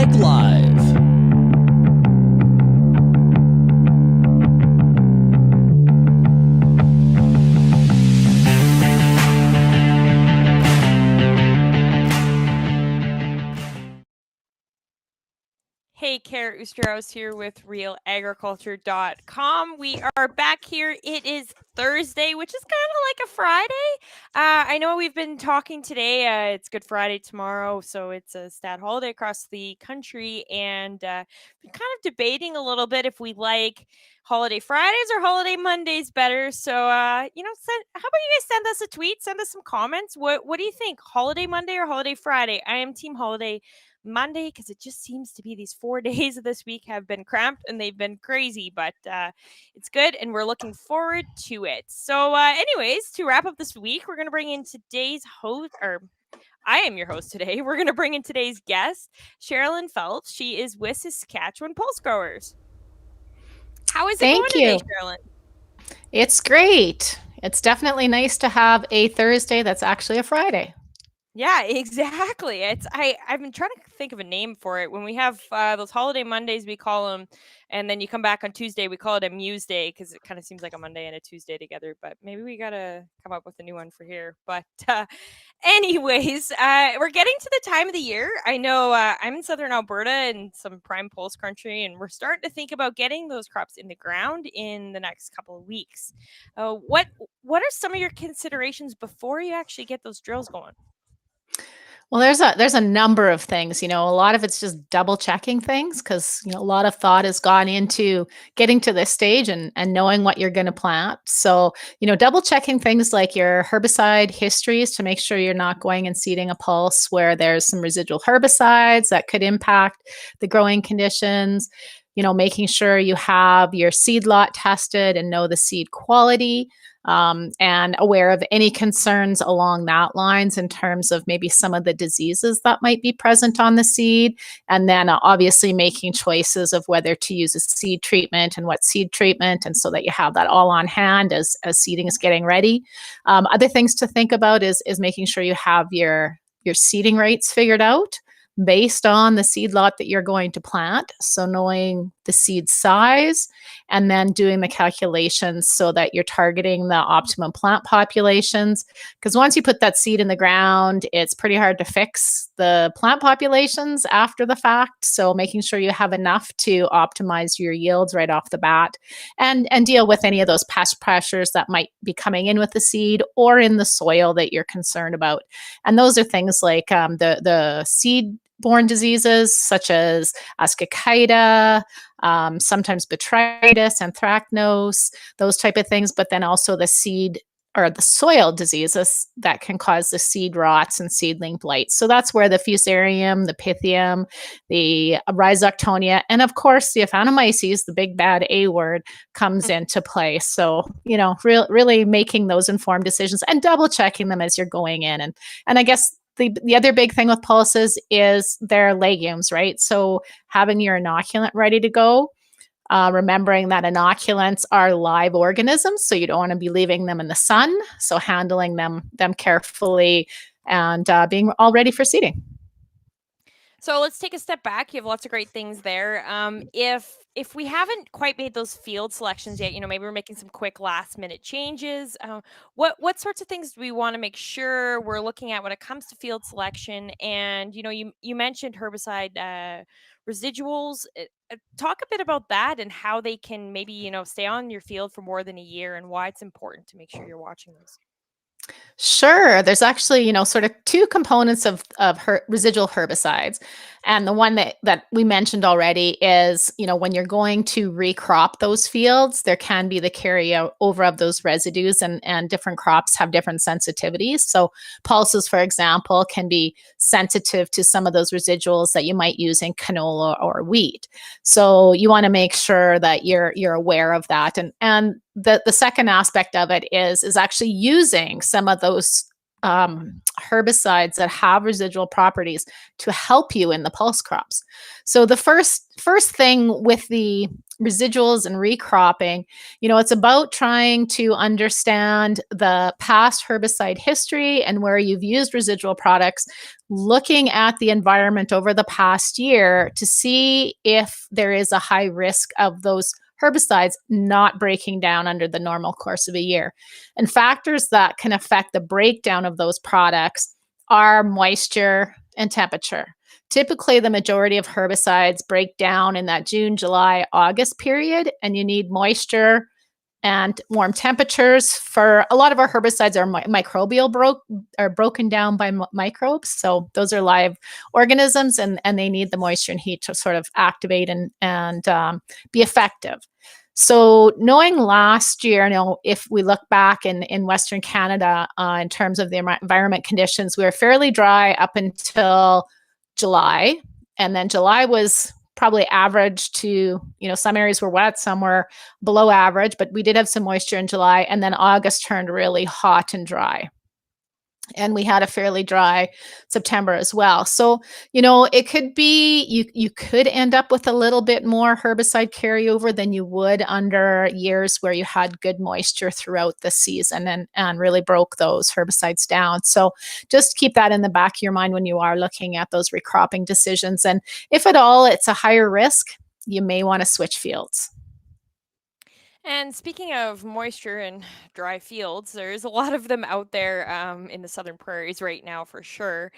RealAg Live. Hey, Kara Oosterhuis here with RealAgriculture.com. We are back here. It is Thursday, which is kind of like a Friday. I know we've been talking today. It's Good Friday tomorrow, so it's a stat holiday across the country, and been kind of debating a little bit if we like holiday Fridays or holiday Mondays better. So, how about you guys send us a tweet, send us some comments. What do you think? Holiday Monday or holiday Friday? I am team holiday Monday because it just seems to be these 4 days of this week have been cramped and they've been crazy, but it's good and we're looking forward to it. So anyways, to wrap up this week, we're going to bring in today's host, or I am your host today. We're going to bring in today's guest, Sherilyn Phelps. She is with Saskatchewan Pulse Growers. How is it going today, Sherilyn? It's great. It's definitely nice to have a Thursday that's actually a Friday. Yeah, exactly. I've been trying to think of a name for it. When we have those holiday Mondays, we call them, and then you come back on Tuesday, we call it a Muse Day because it kind of seems like a Monday and a Tuesday together. But maybe we gotta come up with a new one for here. But anyways, we're getting to the time of the year. I know I'm in southern Alberta and some prime pulse country, and we're starting to think about getting those crops in the ground in the next couple of weeks. What are some of your considerations before you actually get those drills going? Well, there's a number of things, a lot of it's just double checking things because, a lot of thought has gone into getting to this stage and knowing what you're going to plant. So, double checking things like your herbicide histories to make sure you're not going and seeding a pulse where there's some residual herbicides that could impact the growing conditions. Making sure you have your seed lot tested and know the seed quality. And aware of any concerns along that lines in terms of maybe some of the diseases that might be present on the seed. And then obviously making choices of whether to use a seed treatment and what seed treatment, and so that you have that all on hand as seeding is getting ready. Other things to think about is making sure you have your seeding rates figured out based on the seed lot that you're going to plant. So knowing the seed size and then doing the calculations so that you're targeting the optimum plant populations. Because once you put that seed in the ground, it's pretty hard to fix the plant populations after the fact. So making sure you have enough to optimize your yields right off the bat and deal with any of those pest pressures that might be coming in with the seed or in the soil that you're concerned about. And those are things like the seed-borne diseases such as Ascochyta, sometimes botrytis, anthracnose, those type of things, but then also the seed or the soil diseases that can cause the seed rots and seedling blight. So that's where the fusarium, the pythium, the rhizoctonia, and of course the Aphanomyces, the big bad A word, comes into play. So, really making those informed decisions and double checking them as you're going in. And I guess the other big thing with pulses is their legumes, right? So having your inoculant ready to go, remembering that inoculants are live organisms, so you don't want to be leaving them in the sun. So handling them carefully and being all ready for seeding. So let's take a step back. You have lots of great things there. If we haven't quite made those field selections yet, maybe we're making some quick last minute changes. What sorts of things do we want to make sure we're looking at when it comes to field selection? And you mentioned herbicide residuals. Talk a bit about that and how they can maybe stay on your field for more than a year and why it's important to make sure you're watching those. Sure. There's actually, sort of two components of residual herbicides. And the one that we mentioned already is, when you're going to recrop those fields, there can be the carryover of those residues and different crops have different sensitivities. So pulses, for example, can be sensitive to some of those residuals that you might use in canola or wheat. So you want to make sure that you're aware of that. And the second aspect of it is actually using some of those herbicides that have residual properties to help you in the pulse crops. So the first thing with the residuals and recropping, it's about trying to understand the past herbicide history and where you've used residual products, looking at the environment over the past year to see if there is a high risk of those herbicides not breaking down under the normal course of a year. And factors that can affect the breakdown of those products are moisture and temperature. Typically, the majority of herbicides break down in that June, July, August period, and you need moisture and warm temperatures. For a lot of our herbicides are are broken down by microbes. So those are live organisms, and they need the moisture and heat to sort of activate and be effective. So knowing last year, if we look back in Western Canada in terms of the environment conditions, we were fairly dry up until July. And then July was probably average to, some areas were wet, some were below average, but we did have some moisture in July. And then August turned really hot and dry. And we had a fairly dry September as well. So, it could be you could end up with a little bit more herbicide carryover than you would under years where you had good moisture throughout the season and really broke those herbicides down. So just keep that in the back of your mind when you are looking at those recropping decisions. And if at all it's a higher risk, you may want to switch fields. And speaking of moisture and dry fields, there's a lot of them out there in the southern prairies right now for sure.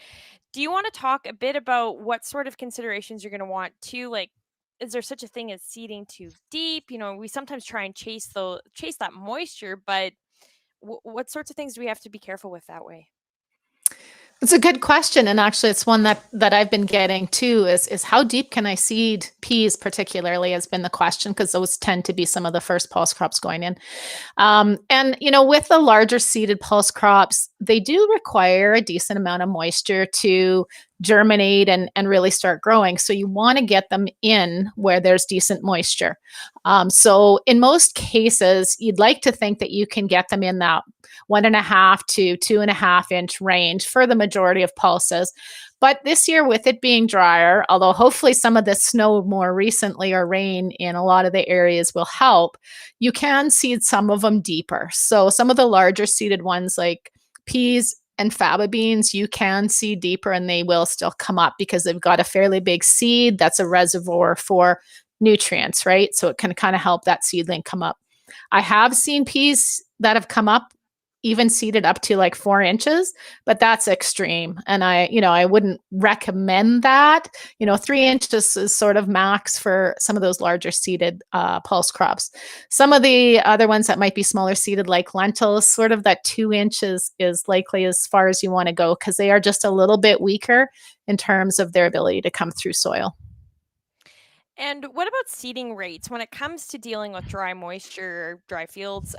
Do you want to talk a bit about what sort of considerations you're going to want to like? Is there such a thing as seeding too deep? We sometimes try and chase that moisture, but what sorts of things do we have to be careful with that way? It's a good question, and actually, it's one that I've been getting too. Is how deep can I seed peas? Particularly, has been the question because those tend to be some of the first pulse crops going in. And with the larger seeded pulse crops, they do require a decent amount of moisture to germinate and really start growing. So you want to get them in where there's decent moisture. So in most cases, you'd like to think that you can get them in that 1.5 to 2.5 inch range for the majority of pulses. But this year, with it being drier, although hopefully some of the snow more recently or rain in a lot of the areas will help, you can seed some of them deeper. So some of the larger seeded ones like peas and faba beans, you can seed deeper and they will still come up because they've got a fairly big seed that's a reservoir for nutrients, right? So it can kind of help that seedling come up. I have seen peas that have come up even seeded up to like 4 inches, but that's extreme. And I wouldn't recommend that. 3 inches is sort of max for some of those larger seeded pulse crops. Some of the other ones that might be smaller seeded, like lentils, sort of that 2 inches is likely as far as you want to go because they are just a little bit weaker in terms of their ability to come through soil. And what about seeding rates when it comes to dealing with dry moisture, or dry fields?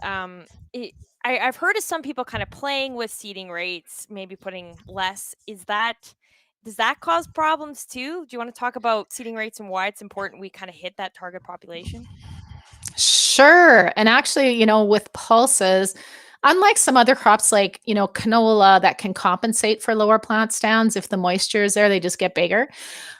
I've heard of some people kind of playing with seeding rates, maybe putting less. Does that cause problems too? Do you want to talk about seeding rates and why it's important we kind of hit that target population? Sure. And actually, with pulses, unlike some other crops like, canola that can compensate for lower plant stands, if the moisture is there, they just get bigger.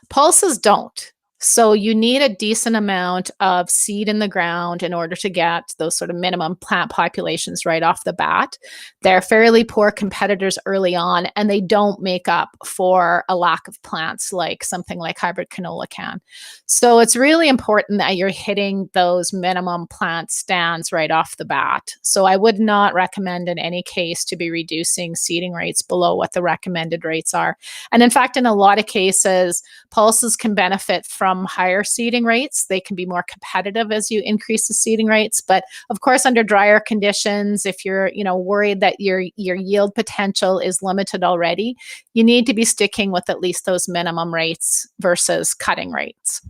Pulses don't. So you need a decent amount of seed in the ground in order to get those sort of minimum plant populations right off the bat. They're fairly poor competitors early on, and they don't make up for a lack of plants like something like hybrid canola can. So it's really important that you're hitting those minimum plant stands right off the bat. So I would not recommend in any case to be reducing seeding rates below what the recommended rates are. And in fact, in a lot of cases, pulses can benefit from higher seeding rates. They can be more competitive as you increase the seeding rates. But of course, under drier conditions, if you're worried that your yield potential is limited already, you need to be sticking with at least those minimum rates versus cutting rates.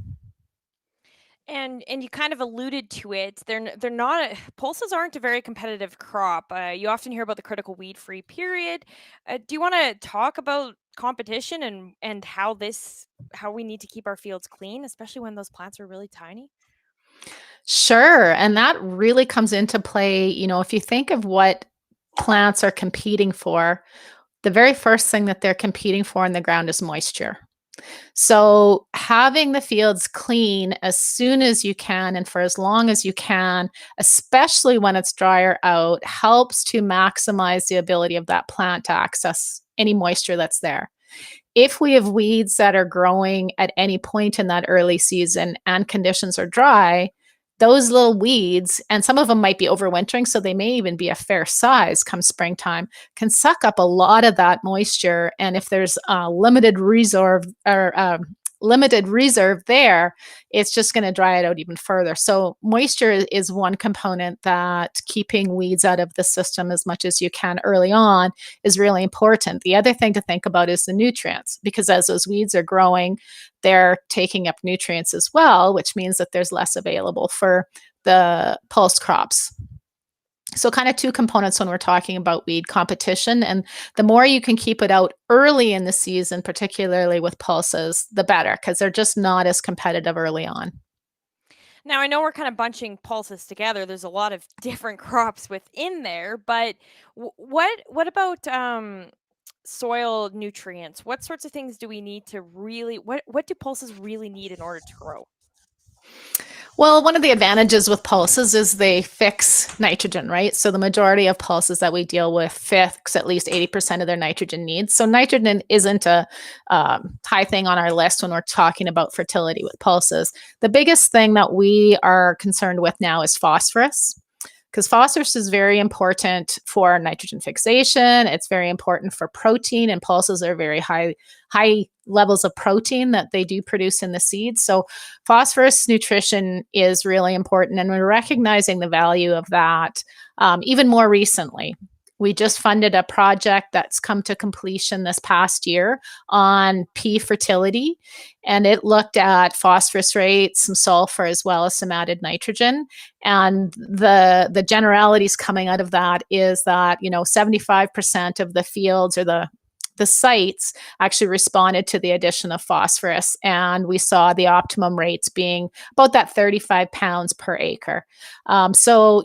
And you kind of alluded to it. They're not pulses aren't a very competitive crop. You often hear about the critical weed free period. Do you want to talk about competition and how we need to keep our fields clean, especially when those plants are really tiny? Sure. And that really comes into play. If you think of what plants are competing for, the very first thing that they're competing for in the ground is moisture. So having the fields clean as soon as you can and for as long as you can, especially when it's drier out, helps to maximize the ability of that plant to access any moisture that's there. if we have weeds that are growing at any point in that early season and conditions are dry, those little weeds, and some of them might be overwintering, so they may even be a fair size come springtime, can suck up a lot of that moisture. And if there's a limited reserve there, it's just going to dry it out even further. So moisture is one component that keeping weeds out of the system as much as you can early on is really important. The other thing to think about is the nutrients, because as those weeds are growing, they're taking up nutrients as well, which means that there's less available for the pulse crops. So kind of two components when we're talking about weed competition. And the more you can keep it out early in the season, particularly with pulses, the better, because they're just not as competitive early on. Now, I know we're kind of bunching pulses together. There's a lot of different crops within there, but what about soil nutrients? What sorts of things do we need to really what do pulses really need in order to grow? Well, one of the advantages with pulses is they fix nitrogen, right? So the majority of pulses that we deal with fix at least 80% of their nitrogen needs. So nitrogen isn't a high thing on our list when we're talking about fertility with pulses. The biggest thing that we are concerned with now is phosphorus, because phosphorus is very important for nitrogen fixation. It's very important for protein, and pulses are very high levels of protein that they do produce in the seeds. So phosphorus nutrition is really important, and we're recognizing the value of that even more recently. We just funded a project that's come to completion this past year on pea fertility, and it looked at phosphorus rates, some sulfur, as well as some added nitrogen. And the generalities coming out of that is that 75% of the fields or the sites actually responded to the addition of phosphorus, and we saw the optimum rates being about that 35 pounds per acre. So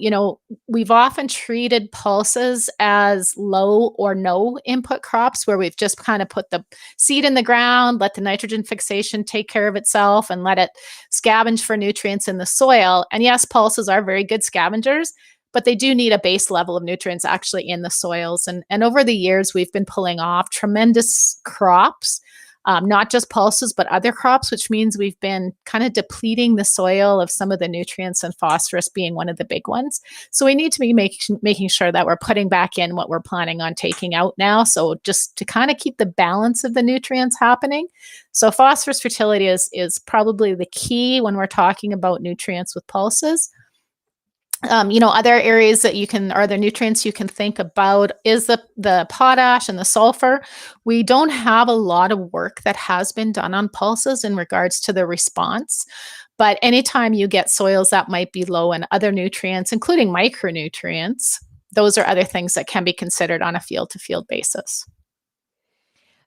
we've often treated pulses as low or no input crops, where we've just kind of put the seed in the ground, let the nitrogen fixation take care of itself, and let it scavenge for nutrients in the soil. And yes, pulses are very good scavengers, but they do need a base level of nutrients actually in the soils. And over the years, we've been pulling off tremendous crops, not just pulses, but other crops, which means we've been kind of depleting the soil of some of the nutrients, and phosphorus being one of the big ones. So we need to be making sure that we're putting back in what we're planning on taking out now. So just to kind of keep the balance of the nutrients happening. So phosphorus fertility is probably the key when we're talking about nutrients with pulses. Other areas that the nutrients you can think about is the potash and the sulfur. We don't have a lot of work that has been done on pulses in regards to the response. But anytime you get soils that might be low in other nutrients, including micronutrients, those are other things that can be considered on a field-to-field basis.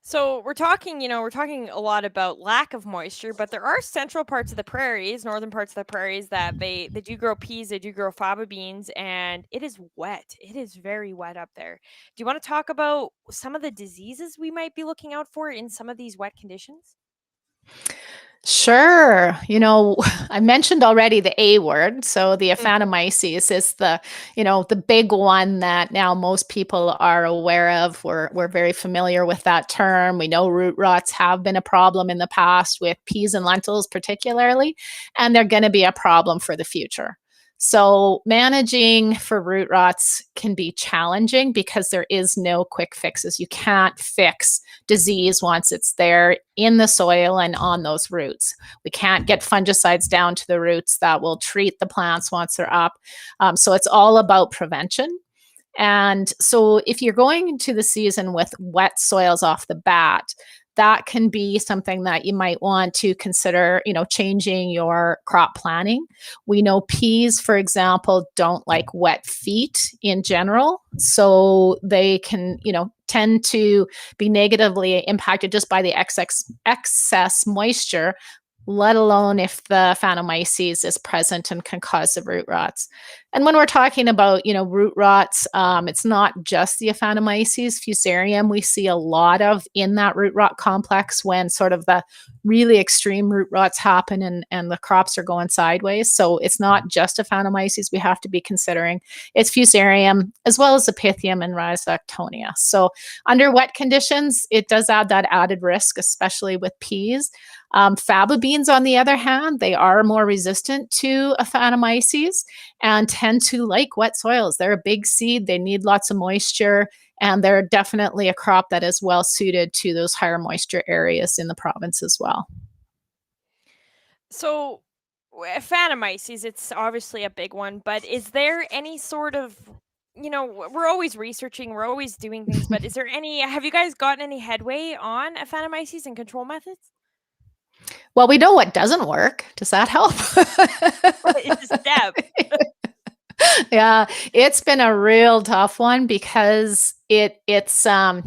So we're talking a lot about lack of moisture, but there are central parts of the prairies, northern parts of the prairies, that they do grow peas, they do grow faba beans, and it is wet. It is very wet up there. Do you want to talk about some of the diseases we might be looking out for in some of these wet conditions? Sure. I mentioned already the A word. So the Aphanomyces is the big one that now most people are aware of. We're very familiar with that term. We know root rots have been a problem in the past with peas and lentils particularly, and they're going to be a problem for the future. So managing for root rots can be challenging because there is no quick fixes. You can't fix disease once it's there in the soil and on those roots. We can't get fungicides down to the roots that will treat the plants once they're up. So it's all about prevention. And so if you're going into the season with wet soils off the bat, that can be something that you might want to consider, changing your crop planning. We know peas, for example, don't like wet feet in general. So they can, tend to be negatively impacted just by the excess moisture. let alone if the Aphanomyces is present and can cause the root rots. And when we're talking about, root rots, it's not just the Aphanomyces, Fusarium we see a lot of in that root rot complex when sort of the really extreme root rots happen and the crops are going sideways. So it's not just Aphanomyces we have to be considering. It's Fusarium as well as Epithium and Rhizoctonia. So under wet conditions, it does add that added risk, especially with peas. Faba beans, on the other hand, they are more resistant to Aphanomyces and tend to like wet soils. They're a big seed, they need lots of moisture, and they're definitely a crop that is well suited to those higher moisture areas in the province as well. So, Aphanomyces, it's obviously a big one, but is there any sort of, we're always researching, we're always doing things, but have you guys gotten any headway on Aphanomyces and control methods? Well, we know what doesn't work. Does that help? It's a step. Yeah, it's been a real tough one because it's a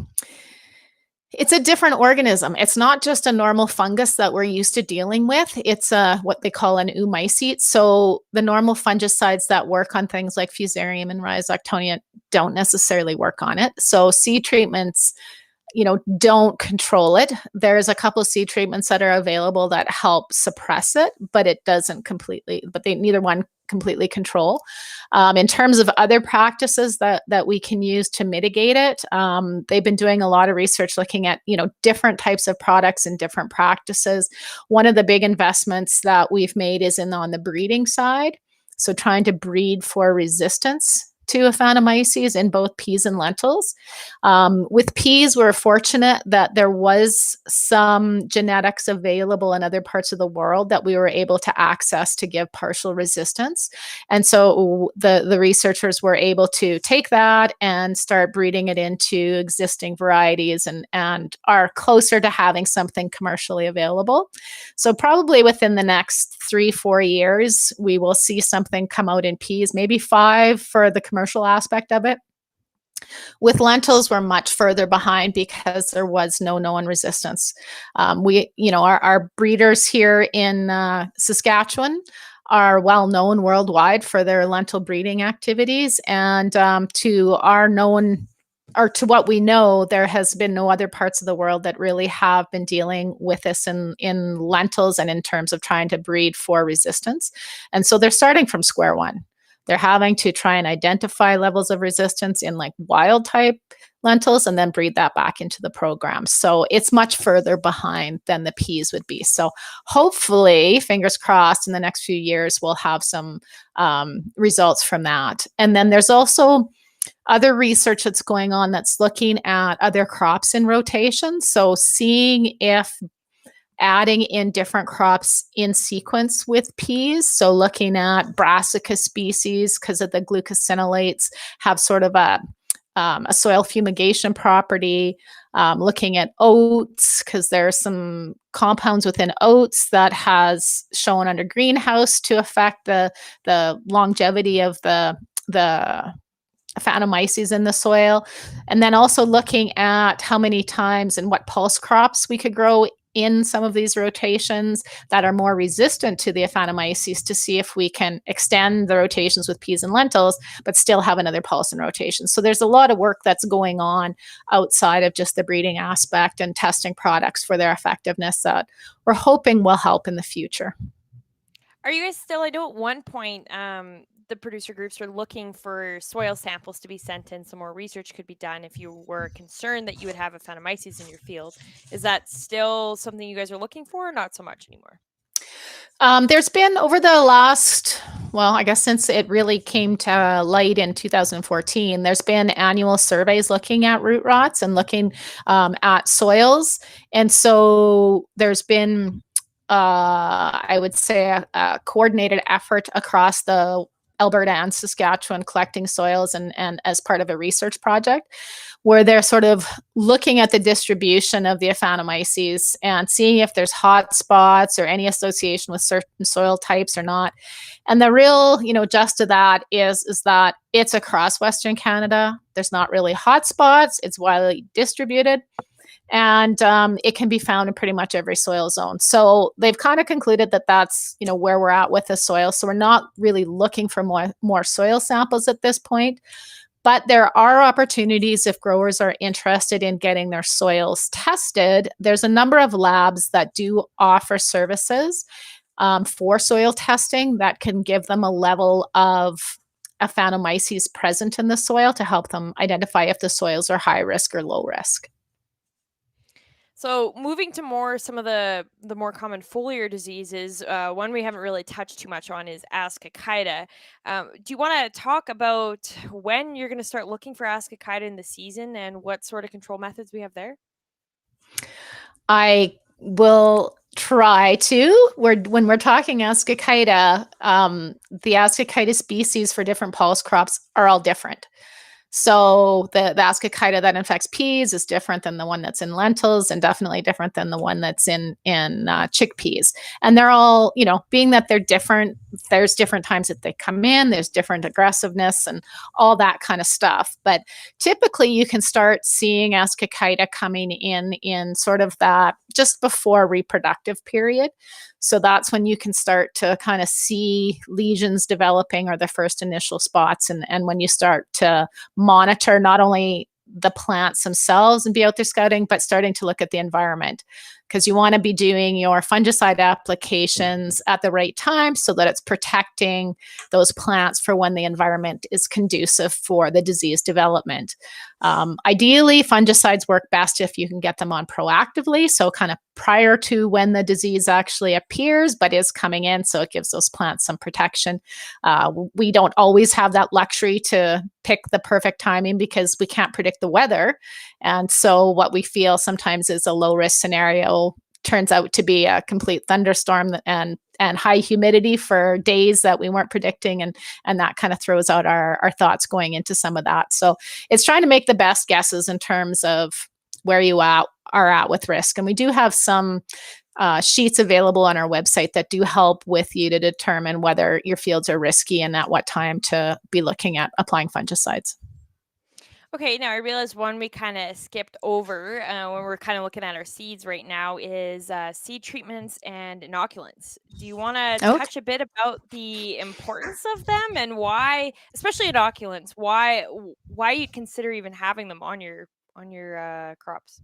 different organism. It's not just a normal fungus that we're used to dealing with. It's what they call an oomycete. So the normal fungicides that work on things like Fusarium and Rhizoctonia don't necessarily work on it. So seed treatments, don't control it. There's a couple of seed treatments that are available that help suppress it, but neither one completely control. In terms of other practices that we can use to mitigate it, they've been doing a lot of research looking at, different types of products and different practices. One of the big investments that we've made is on the breeding side. So trying to breed for resistance to Aphanomyces in both peas and lentils. With peas, we're fortunate that there was some genetics available in other parts of the world that we were able to access to give partial resistance. And so the researchers were able to take that and start breeding it into existing varieties and are closer to having something commercially available. So probably within the next 3-4 years, we will see something come out in peas, maybe 5 for the commercial aspect of it. With lentils, we're much further behind because there was no known resistance. Our breeders here in Saskatchewan are well known worldwide for their lentil breeding activities, and to what we know, there has been no other parts of the world that really have been dealing with this in lentils and in terms of trying to breed for resistance. And so they're starting from square one. They're having to try and identify levels of resistance in like wild type lentils and then breed that back into the program. So it's much further behind than the peas would be. So hopefully, fingers crossed, in the next few years, we'll have some results from that. And then there's also other research that's going on that's looking at other crops in rotation. So seeing if adding in different crops in sequence with peas. So looking at brassica species because of the glucosinolates have sort of a soil fumigation property. Looking at oats because there's some compounds within oats that has shown under greenhouse to affect the longevity of the Aphanomyces in the soil. And then also looking at how many times and what pulse crops we could grow in some of these rotations that are more resistant to the Aphanomyces to see if we can extend the rotations with peas and lentils, but still have another pulse in rotation. So there's a lot of work that's going on outside of just the breeding aspect and testing products for their effectiveness that we're hoping will help in the future. Are you guys still, I know at one point, the producer groups are looking for soil samples to be sent in so more research could be done if you were concerned that you would have Aphanomyces in your field. Is that still something you guys are looking for or not so much anymore? There's been over the last, I guess since it really came to light in 2014, there's been annual surveys looking at root rots and looking at soils. And so there's been, I would say, a coordinated effort across the Alberta and Saskatchewan collecting soils and as part of a research project where they're sort of looking at the distribution of the Aphanomyces and seeing if there's hot spots or any association with certain soil types or not. And the real, just to that is that it's across Western Canada. There's not really hot spots. It's widely distributed. And it can be found in pretty much every soil zone. So they've kind of concluded that that's, where we're at with the soil. So we're not really looking for more soil samples at this point. But there are opportunities if growers are interested in getting their soils tested. There's a number of labs that do offer services for soil testing that can give them a level of Aphanomyces present in the soil to help them identify if the soils are high risk or low risk. So moving to some of the more common foliar diseases, one we haven't really touched too much on is Ascochyta. Do you want to talk about when you're going to start looking for Ascochyta in the season and what sort of control methods we have there? I will try to. When we're talking Ascochyta, the Ascochyta species for different pulse crops are all different. So the Ascochyta that infects peas is different than the one that's in lentils, and definitely different than the one that's in chickpeas. And they're all, being that they're different, there's different times that they come in, there's different aggressiveness and all that kind of stuff. But typically you can start seeing Ascochyta coming in sort of that just before reproductive period. So that's when you can start to kind of see lesions developing or the first initial spots. And when you start to monitor not only the plants themselves and be out there scouting, but starting to look at the environment, because you want to be doing your fungicide applications at the right time so that it's protecting those plants for when the environment is conducive for the disease development. Ideally, fungicides work best if you can get them on proactively, so kind of prior to when the disease actually appears but is coming in, so it gives those plants some protection. We don't always have that luxury to pick the perfect timing because we can't predict the weather. And so what we feel sometimes is a low risk scenario turns out to be a complete thunderstorm and high humidity for days that we weren't predicting, and that kind of throws out our thoughts going into some of that. So it's trying to make the best guesses in terms of where you are at with risk. And we do have some sheets available on our website that do help with you to determine whether your fields are risky and at what time to be looking at applying fungicides. Okay, now I realize one we kind of skipped over when we're kind of looking at our seeds right now is seed treatments and inoculants. Do you want to Okay. touch a bit about the importance of them and why, especially inoculants, why you'd consider even having them on your crops?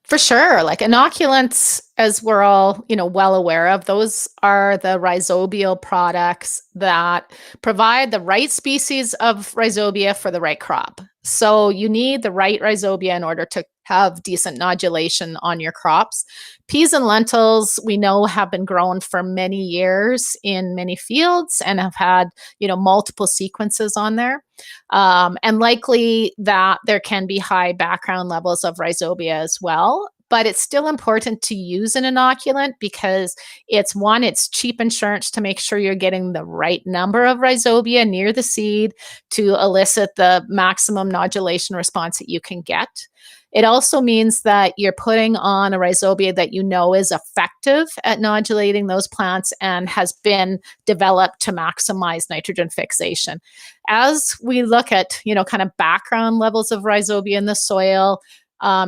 For sure. Like inoculants, as we're all, well aware of, those are the rhizobial products that provide the right species of rhizobia for the right crop. So you need the right rhizobia in order to have decent nodulation on your crops. Peas and lentils, we know, have been grown for many years in many fields and have had, multiple sequences on there. And likely that there can be high background levels of rhizobia as well. But it's still important to use an inoculant because it's cheap insurance to make sure you're getting the right number of rhizobia near the seed to elicit the maximum nodulation response that you can get. It also means that you're putting on a rhizobia that is effective at nodulating those plants and has been developed to maximize nitrogen fixation. As we look at, kind of background levels of rhizobia in the soil,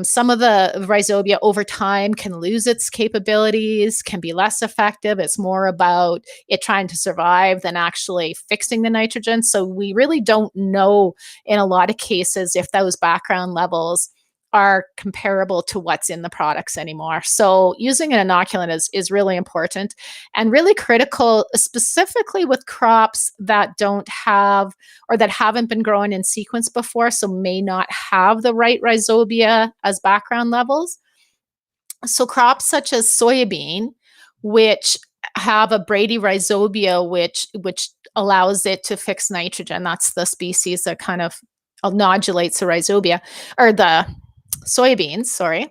some of the rhizobia over time can lose its capabilities, can be less effective. It's more about it trying to survive than actually fixing the nitrogen. So we really don't know in a lot of cases if those background levels are comparable to what's in the products anymore. So using an inoculant is really important and really critical, specifically with crops that don't have or that haven't been grown in sequence before, so may not have the right rhizobia as background levels. So crops such as soybean, which have a bradyrhizobia, which allows it to fix nitrogen. That's the species that kind of nodulates the rhizobia, or the soybeans, sorry.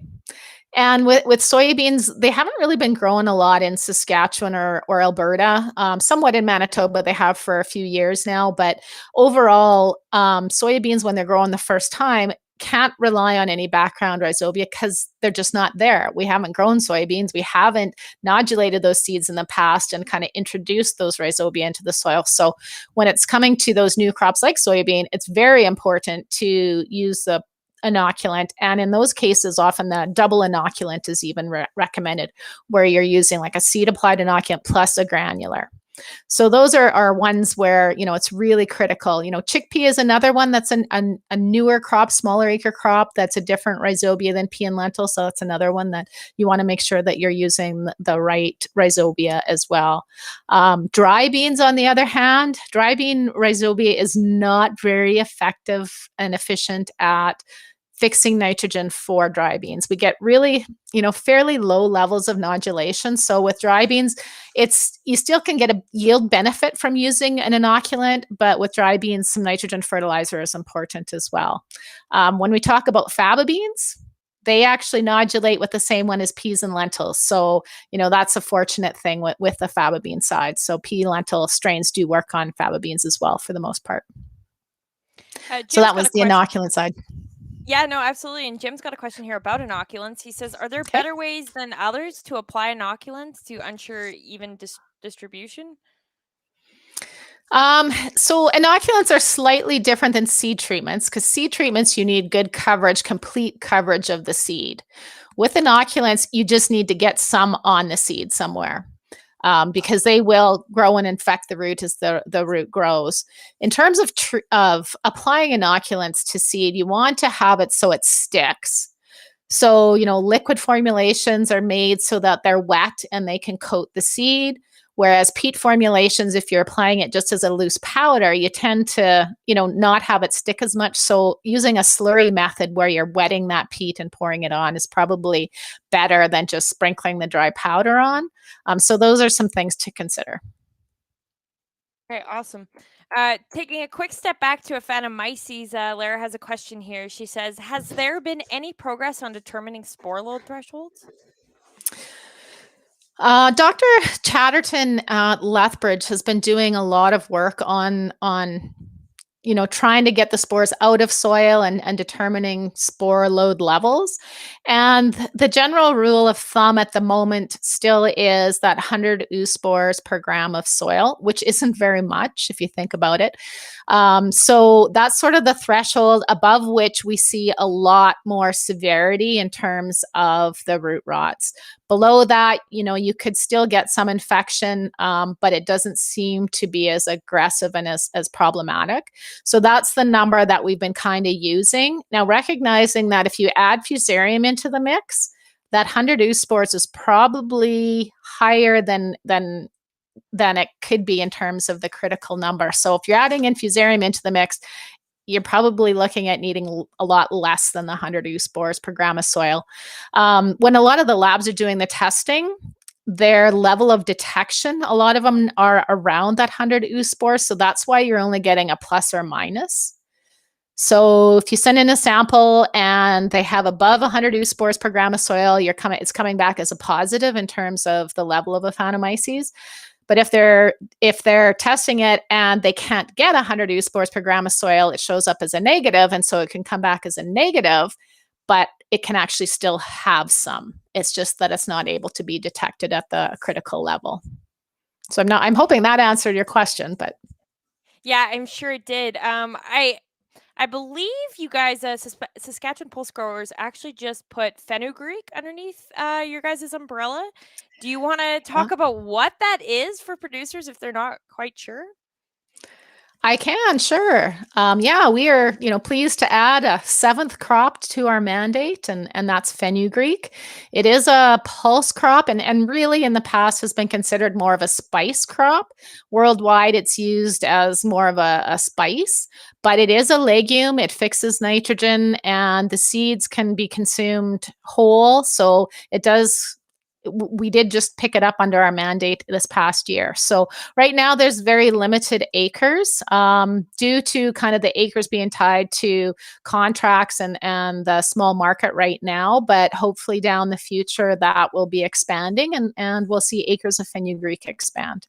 And with soybeans, they haven't really been grown a lot in Saskatchewan or Alberta, somewhat in Manitoba, they have for a few years now. But overall, soybeans, when they're grown the first time, can't rely on any background rhizobia because they're just not there. We haven't grown soybeans. We haven't nodulated those seeds in the past and kind of introduced those rhizobia into the soil. So when it's coming to those new crops like soybean, it's very important to use the inoculant. And in those cases, often the double inoculant is even recommended, where you're using like a seed applied inoculant plus a granular. So those are ones where, it's really critical. Chickpea is another one that's a newer crop, smaller acre crop. That's a different rhizobia than pea and lentil. So that's another one that you want to make sure that you're using the right rhizobia as well. Dry beans, on the other hand, dry bean rhizobia is not very effective and efficient at fixing nitrogen for dry beans. We get really, fairly low levels of nodulation. So with dry beans, you still can get a yield benefit from using an inoculant, but with dry beans, some nitrogen fertilizer is important as well. When we talk about faba beans, they actually nodulate with the same one as peas and lentils. So, that's a fortunate thing with the faba bean side. So pea lentil strains do work on faba beans as well for the most part. So that was the inoculant side. Yeah, no, absolutely. And Jim's got a question here about inoculants. He says, are there better ways than others to apply inoculants to ensure even distribution? So inoculants are slightly different than seed treatments, because seed treatments, you need good coverage, complete coverage of the seed. With inoculants, you just need to get some on the seed somewhere. Because they will grow and infect the root as the root grows. In terms of applying inoculants to seed, you want to have it so it sticks. So, liquid formulations are made so that they're wet and they can coat the seed. Whereas peat formulations, if you're applying it just as a loose powder, you tend to, not have it stick as much. So using a slurry method where you're wetting that peat and pouring it on is probably better than just sprinkling the dry powder on. So those are some things to consider. Okay, awesome. Taking a quick step back to Aphanomyces, Lara has a question here. She says, has there been any progress on determining spore load thresholds? Dr. Chatterton at Lethbridge has been doing a lot of work on trying to get the spores out of soil and determining spore load levels. And the general rule of thumb at the moment still is that 100 oospores per gram of soil, which isn't very much if you think about it. So that's sort of the threshold above which we see a lot more severity in terms of the root rots. Below that, you could still get some infection, but it doesn't seem to be as aggressive and as problematic. So that's the number that we've been kind of using. Now, recognizing that if you add fusarium into the mix, that 100 oospores is probably higher than it could be in terms of the critical number. So if you're adding fusarium into the mix, you're probably looking at needing a lot less than the 100 oospores per gram of soil. When a lot of the labs are doing the testing, their level of detection, a lot of them are around that 100 oospores. So that's why you're only getting a plus or minus. So if you send in a sample and they have above 100 oospores per gram of soil, it's coming back as a positive in terms of the level of Aphanomyces. But if they're testing it and they can't get 100 oospores per gram of soil, it shows up as a negative, and so it can come back as a negative, but it can actually still have some. It's just that it's not able to be detected at the critical level. So I'm hoping that answered your question, but yeah, I'm sure it did. I believe you guys, Saskatchewan Pulse Growers, actually just put fenugreek underneath your guys' umbrella. Do you want to talk about what that is for producers if they're not quite sure? I can, sure. Yeah, we are, pleased to add a 7th crop to our mandate, and that's fenugreek. It is a pulse crop, and really in the past has been considered more of a spice crop. Worldwide, it's used as more of a spice, but it is a legume. It fixes nitrogen, and the seeds can be consumed whole. So it does. We did just pick it up under our mandate this past year. So right now there's very limited acres due to kind of the acres being tied to contracts and the small market right now. But hopefully down the future that will be expanding, and we'll see acres of fenugreek expand.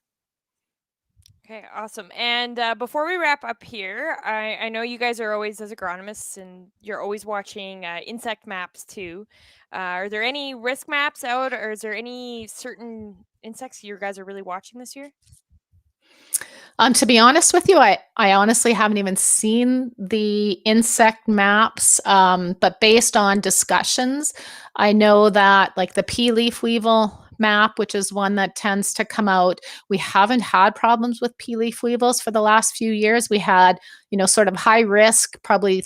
Okay, awesome. And before we wrap up here, I know you guys are always, as agronomists, and you're always watching insect maps too. Are there any risk maps out, or is there any certain insects you guys are really watching this year? To be honest with you, I honestly haven't even seen the insect maps, but based on discussions, I know that like the pea leaf weevil map, which is one that tends to come out, we haven't had problems with pea leaf weevils for the last few years. We had, sort of high risk probably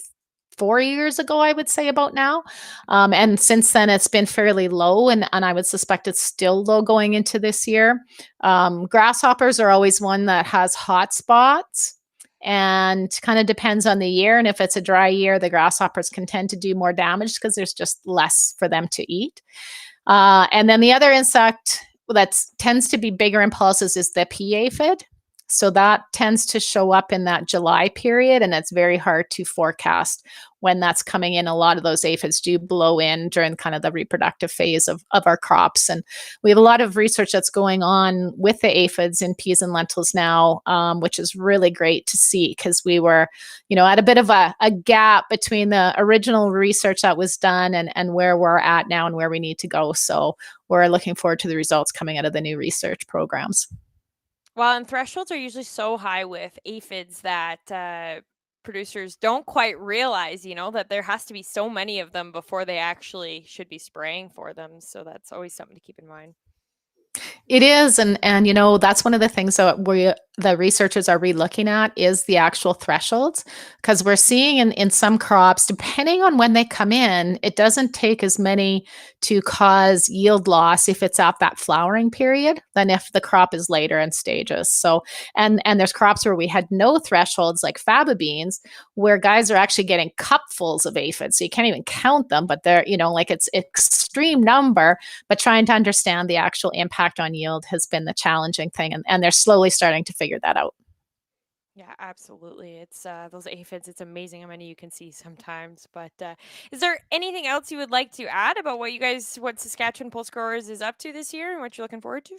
4 years ago, I would say about now. And since then, it's been fairly low, and I would suspect it's still low going into this year. Grasshoppers are always one that has hot spots and kind of depends on the year. And if it's a dry year, the grasshoppers can tend to do more damage because there's just less for them to eat. And then the other insect that tends to be bigger in pulses is the pea aphid. So that tends to show up in that July period, and it's very hard to forecast when that's coming in. A lot of those aphids do blow in during kind of the reproductive phase of our crops. And we have a lot of research that's going on with the aphids in peas and lentils now, which is really great to see because we were, at a bit of a gap between the original research that was done and where we're at now and where we need to go. So we're looking forward to the results coming out of the new research programs. Well, and thresholds are usually so high with aphids that producers don't quite realize, that there has to be so many of them before they actually should be spraying for them. So that's always something to keep in mind. It is, and that's one of the things that the researchers are re-looking at is the actual thresholds, because we're seeing in some crops, depending on when they come in, it doesn't take as many to cause yield loss if it's at that flowering period than if the crop is later in stages. So, and there's crops where we had no thresholds, like faba beans, where guys are actually getting cupfuls of aphids, so you can't even count them, but they're like it's extreme number. But trying to understand the actual impact on yield has been the challenging thing, and they're slowly starting to figure that out. Yeah, absolutely. It's those aphids. It's amazing how many you can see sometimes. But is there anything else you would like to add about what Saskatchewan Pulse Growers is up to this year and what you're looking forward to?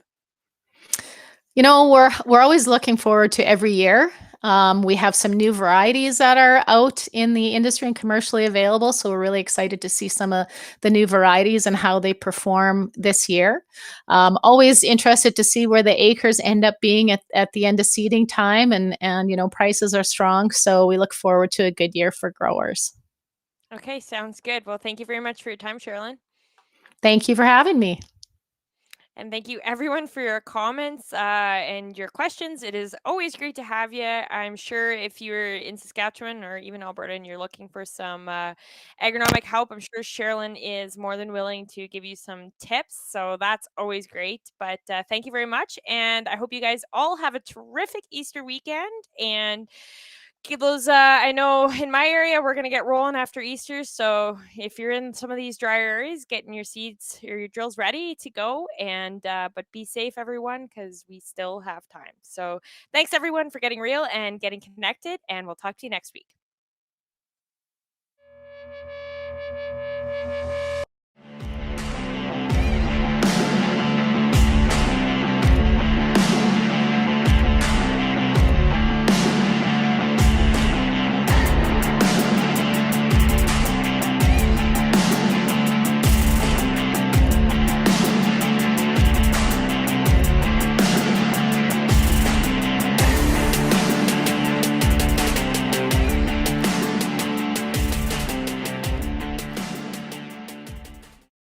We're always looking forward to every year. We have some new varieties that are out in the industry and commercially available, so we're really excited to see some of the new varieties and how they perform this year. Always interested to see where the acres end up being at the end of seeding time, and prices are strong, so we look forward to a good year for growers. Okay, sounds good. Well, thank you very much for your time, Sherilyn. Thank you for having me. And thank you, everyone, for your comments and your questions. It is always great to have you. I'm sure if you're in Saskatchewan or even Alberta and you're looking for some agronomic help, I'm sure Sherilyn is more than willing to give you some tips. So that's always great. But thank you very much. And I hope you guys all have a terrific Easter weekend. And keep those I know in my area we're going to get rolling after Easter, so if you're in some of these drier areas, getting your seeds or your drills ready to go, and but be safe, everyone, because we still have time. So thanks everyone for getting real and getting connected, and we'll talk to you next week.